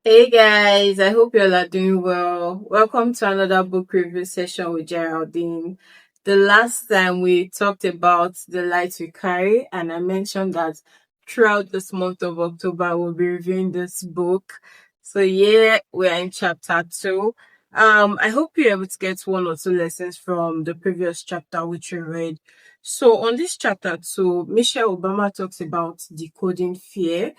Hey guys, I hope you all are doing well. Welcome to another book review session with Geraldine. The last time we talked about The Light We Carry, and I mentioned that throughout this month of October we'll be reviewing this book. So yeah, we're in chapter 2. I hope you're able to get one or two lessons from the previous chapter which we read. So on this chapter 2, Michelle Obama talks about decoding fear,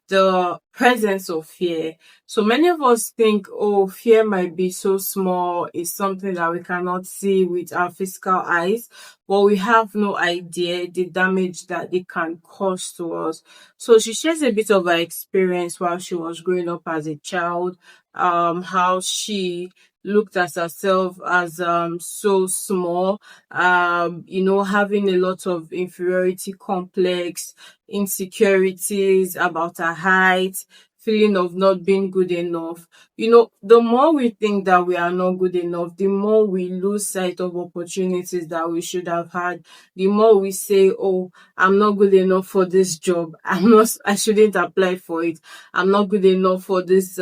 the presence of fear. So many of us think, oh, fear might be so small, it's something that we cannot see with our physical eyes, but we have no idea the damage that it can cause to us. So she shares a bit of her experience while she was growing up as a child, how she looked at herself as so small, having a lot of inferiority complex, insecurities about her height, feeling of not being good enough. The more we think that we are not good enough, the more we lose sight of opportunities that we should have had. The more we say, oh, I'm not good enough for this job. I shouldn't apply for it. I'm not good enough for this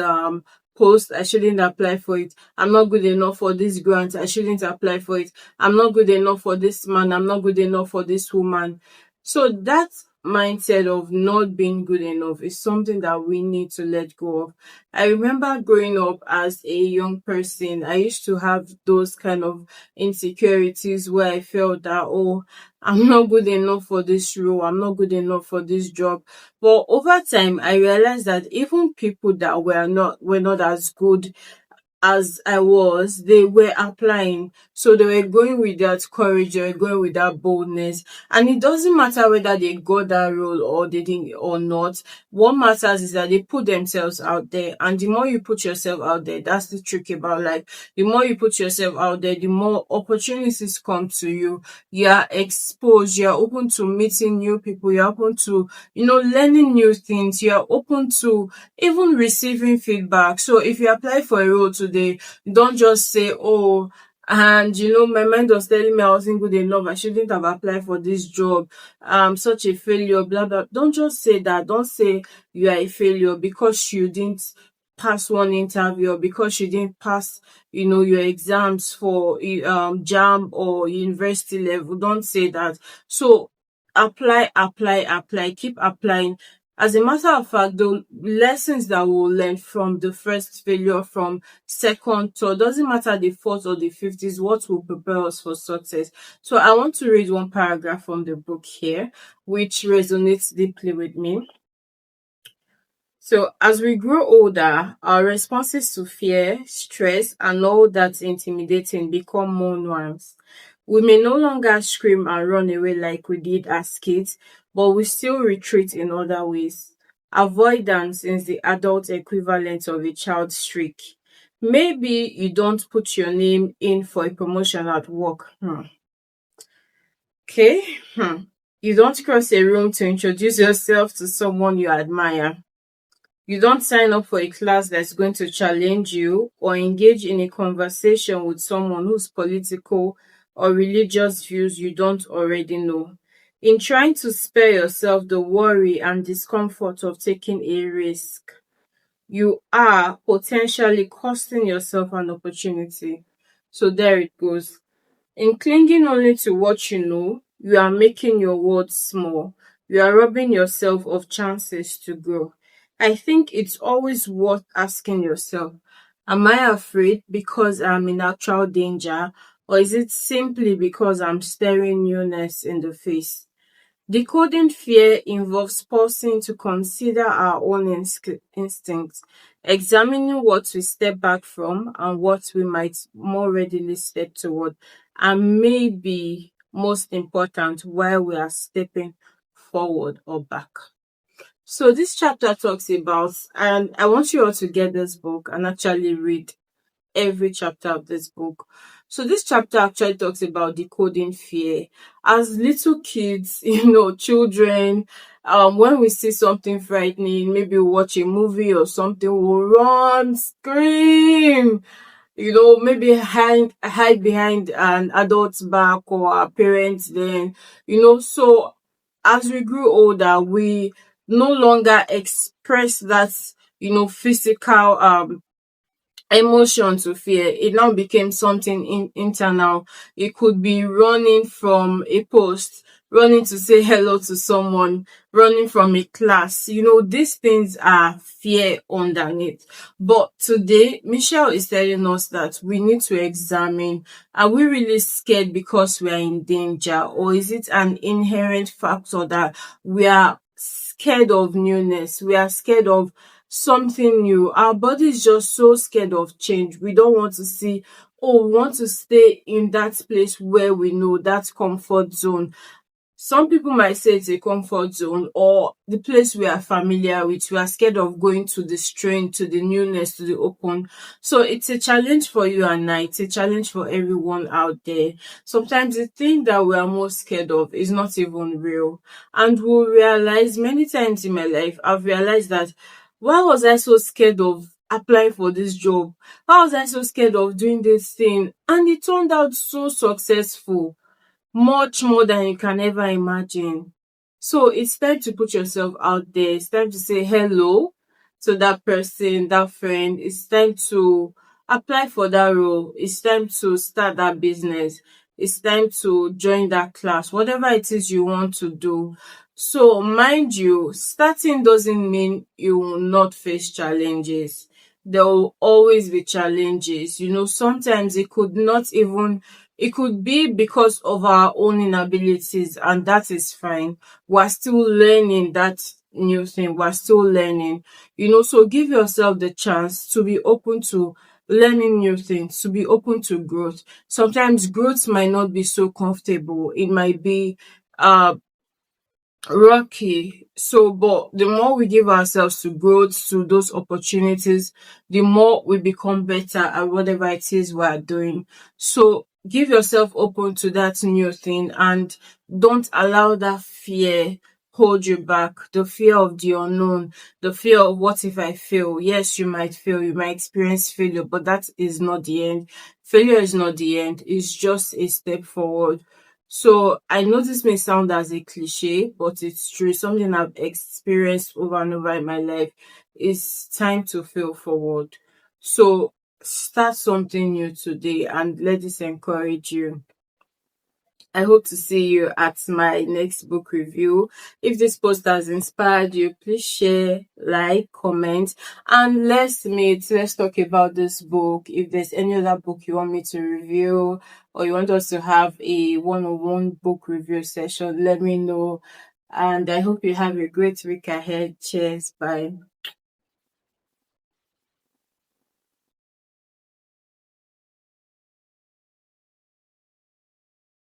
post. I shouldn't apply for it. I'm not good enough for this grant. I shouldn't apply for it. I'm not good enough for this man. I'm not good enough for this woman. So that mindset of not being good enough is something that we need to let go of. I remember growing up as a young person, I used to have those kind of insecurities where I felt that, oh, I'm not good enough for this role, I'm not good enough for this job. But over time, I realized that even people that were not as good as I was, they were applying. So they were going with that courage, they were going with that boldness. And it doesn't matter whether they got that role or they didn't or not. What matters is that they put themselves out there. And the more you put yourself out there, that's the trick about life. The more you put yourself out there, the more opportunities come to you. You are exposed, you are open to meeting new people, you're open to, learning new things, you're open to even receiving feedback. So if you apply for a role today, don't just say, oh, and my mind was telling me I wasn't good enough, I shouldn't have applied for this job, I'm such a failure, blah blah. Don't just say that. Don't say you are a failure because you didn't pass one interview, or because you didn't pass your exams for JAM or university level. Don't say that. So apply, keep applying. As a matter of fact, the lessons that we'll learn from the first failure, from second, third, doesn't matter the fourth or the fifth, is what will prepare us for success. So I want to read one paragraph from the book here, which resonates deeply with me. So as we grow older, our responses to fear, stress, and all that's intimidating become more nuanced. We may no longer scream and run away like we did as kids, but we still retreat in other ways. Avoidance is the adult equivalent of a child's streak. Maybe you don't put your name in for a promotion at work. Okay. You don't cross a room to introduce yourself to someone you admire. You don't sign up for a class that's going to challenge you, or engage in a conversation with someone whose political or religious views you don't already know. In trying to spare yourself the worry and discomfort of taking a risk, you are potentially costing yourself an opportunity. So there it goes. In clinging only to what you know, you are making your world small. You are robbing yourself of chances to grow. I think it's always worth asking yourself, am I afraid because I'm in actual danger, or is it simply because I'm staring newness in the face? Decoding fear involves pausing to consider our own instincts, examining what we step back from and what we might more readily step toward, and maybe most important, while we are stepping forward or back. So this chapter talks about, and I want you all to get this book and actually read every chapter of this book. So this chapter actually talks about decoding fear. As little kids, children, when we see something frightening, maybe we watch a movie or something, we'll run, scream, maybe hide behind an adult's back or our parents then, so as we grew older, we no longer express that, physical emotion to fear. It now became something internal. It could be running from a post, running to say hello to someone, running from a class. These things are fear underneath. But today, Michelle is telling us that we need to examine, are we really scared because we are in danger, or is it an inherent factor that we are scared of newness, we are scared of something new. Our body is just so scared of change. We don't want to see, we want to stay in that place where we know, that comfort zone. Some people might say it's a comfort zone, or the place we are familiar with. We are scared of going to the strange, to the newness, to the open. So it's a challenge for you and I. It's a challenge for everyone out there. Sometimes the thing that we are most scared of is not even real. And we'll realize, many times in my life, I've realized that, why was I so scared of applying for this job? Why was I so scared of doing this thing? And it turned out so successful, much more than you can ever imagine. So it's time to put yourself out there. It's time to say hello to that person, that friend. It's time to apply for that role. It's time to start that business. It's time to join that class, whatever it is you want to do. So mind you, starting doesn't mean you will not face challenges. There will always be challenges. Sometimes it could be because of our own inabilities, and that is fine. We're still learning that new thing. We're still learning. So give yourself the chance to be open to learning new things, to be open to growth. Sometimes growth might not be so comfortable. It might be uh rocky. So, but the more we give ourselves to growth, to those opportunities, the more we become better at whatever it is we are doing. So, give yourself open to that new thing, and don't allow that fear hold you back. The fear of the unknown, the fear of, what if I fail? Yes, you might fail, you might experience failure, but that is not the end. Failure is not the end, it's just a step forward. So I know this may sound as a cliche, but it's true. Something I've experienced over and over in my life. It's time to fail forward. So start something new today, and let this encourage you. I hope to see you at my next book review. If this post has inspired you, please share, like, comment, and let's meet. Let's talk about this book. If there's any other book you want me to review, or you want us to have a one-on-one book review session, let me know. And I hope you have a great week ahead. Cheers. Bye.